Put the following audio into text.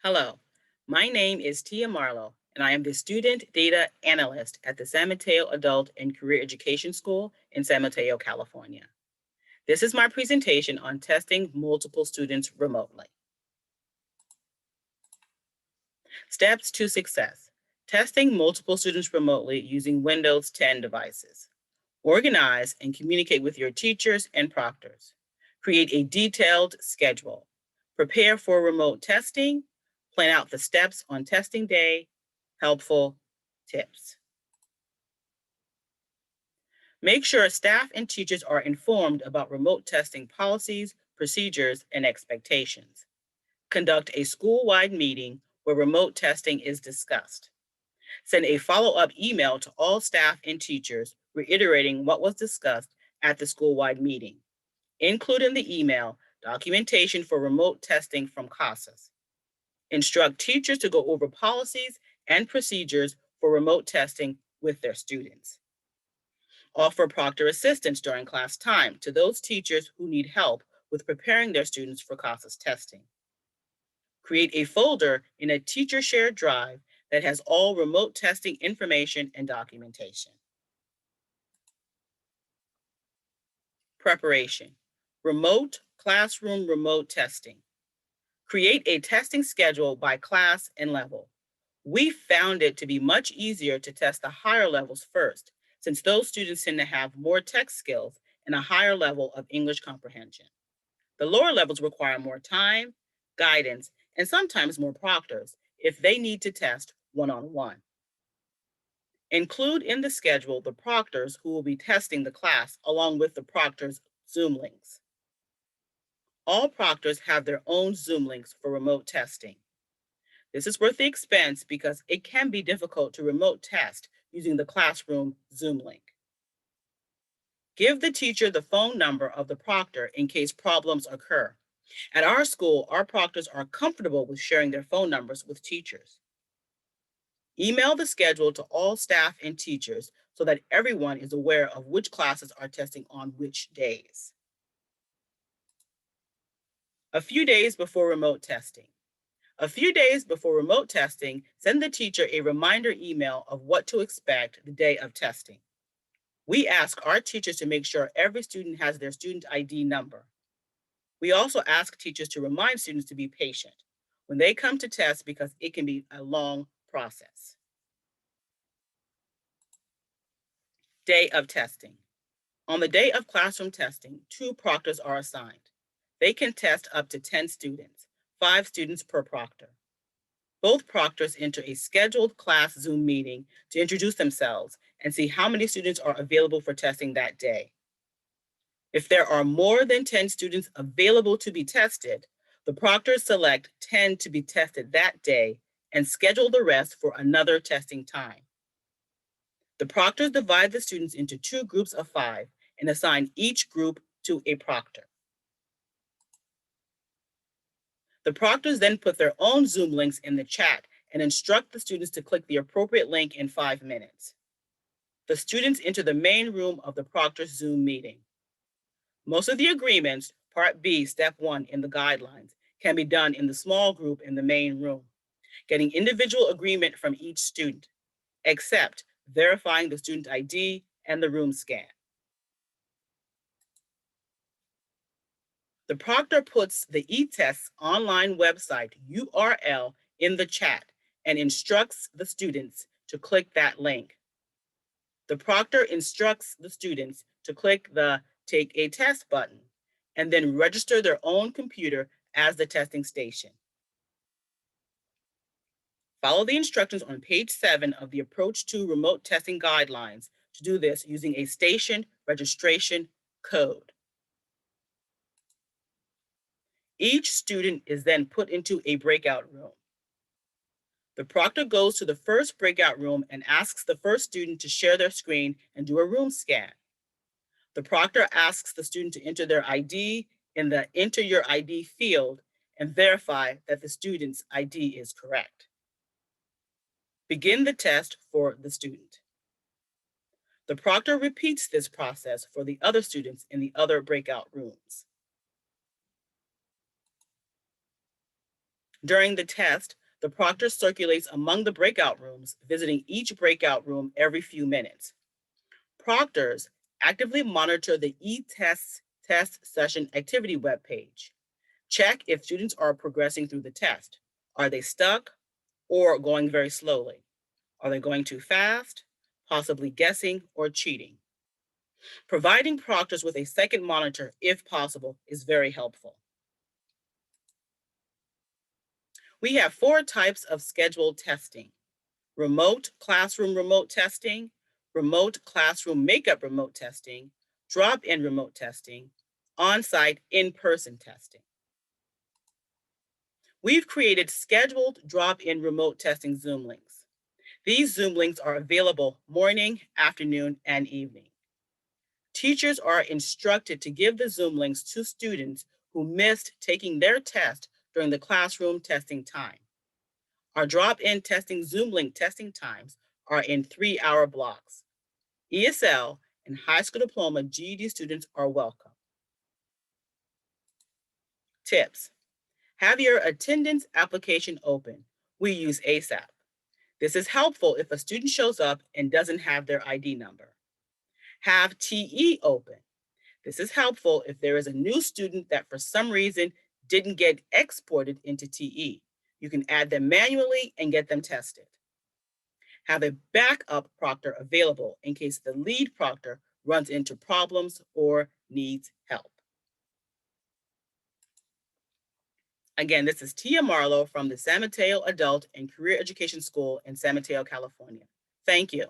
Hello, my name is Tia Marlowe, and I am the Student Data Analyst at the San Mateo Adult and Career Education School in San Mateo, California. This is my presentation on testing multiple students remotely. Steps to success. Testing multiple students remotely using Windows 10 devices. Organize and communicate with your teachers and proctors. Create a detailed schedule. Prepare for remote testing. Plan out the steps on testing day. Helpful tips. Make sure staff and teachers are informed about remote testing policies, procedures, and expectations. Conduct a school-wide meeting where remote testing is discussed. Send a follow-up email to all staff and teachers reiterating what was discussed at the school-wide meeting. Include in the email documentation for remote testing from CASAS. Instruct teachers to go over policies and procedures for remote testing with their students. Offer proctor assistance during class time to those teachers who need help with preparing their students for CASAS testing. Create a folder in a teacher shared drive that has all remote testing information and documentation. Preparation. Remote classroom remote testing. Create a testing schedule by class and level. We found it to be much easier to test the higher levels first, since those students tend to have more tech skills and a higher level of English comprehension. The lower levels require more time, guidance, and sometimes more proctors if they need to test one-on-one. Include in the schedule the proctors who will be testing the class along with the proctors' Zoom links. All proctors have their own Zoom links for remote testing. This is worth the expense because it can be difficult to remote test using the classroom Zoom link. Give the teacher the phone number of the proctor in case problems occur. At our school, our proctors are comfortable with sharing their phone numbers with teachers. Email the schedule to all staff and teachers so that everyone is aware of which classes are testing on which days. A few days before remote testing. A few days before remote testing, send the teacher a reminder email of what to expect the day of testing. We ask our teachers to make sure every student has their student ID number. We also ask teachers to remind students to be patient when they come to test because it can be a long process. Day of testing. On the day of classroom testing, 2 proctors are assigned. They can test up to 10 students, 5 students per proctor. Both proctors enter a scheduled class Zoom meeting to introduce themselves and see how many students are available for testing that day. If there are more than 10 students available to be tested, the proctors select 10 to be tested that day and schedule the rest for another testing time. The proctors divide the students into 2 groups of 5 and assign each group to a proctor. The proctors then put their own Zoom links in the chat and instruct the students to click the appropriate link in 5 minutes. The students enter the main room of the proctor's Zoom meeting. Most of the agreements, Part B, Step 1 in the guidelines, can be done in the small group in the main room, getting individual agreement from each student, except verifying the student ID and the room scan. The proctor puts the eTest's online website URL in the chat and instructs the students to click that link. The proctor instructs the students to click the Take a Test button and then register their own computer as the testing station. Follow the instructions on page 7 of the Approach to Remote Testing Guidelines to do this using a station registration code. Each student is then put into a breakout room. The proctor goes to the first breakout room and asks the first student to share their screen and do a room scan. The proctor asks the student to enter their ID in the Enter Your ID field and verify that the student's ID is correct. Begin the test for the student. The proctor repeats this process for the other students in the other breakout rooms. During the test, the proctor circulates among the breakout rooms, visiting each breakout room every few minutes. Proctors actively monitor the e-tests test session activity webpage. Check if students are progressing through the test. Are they stuck or going very slowly? Are they going too fast, possibly guessing or cheating? Providing proctors with a second monitor, if possible, is very helpful. We have 4 types of scheduled testing: remote classroom remote testing, remote classroom makeup remote testing, drop-in remote testing, on-site in-person testing. We've created scheduled drop-in remote testing Zoom links. These Zoom links are available morning, afternoon, and evening. Teachers are instructed to give the Zoom links to students who missed taking their test during the classroom testing time. Our drop-in testing Zoom link testing times are in 3-hour blocks. ESL and high school diploma GED students are welcome. Tips: have your attendance application open. We use ASAP. This is helpful if a student shows up and doesn't have their ID number. Have TE open. This is helpful if there is a new student that for some reason didn't get exported into TE. You can add them manually and get them tested. Have a backup proctor available in case the lead proctor runs into problems or needs help. Again, this is Tia Marlowe from the San Mateo Adult and Career Education School in San Mateo, California. Thank you.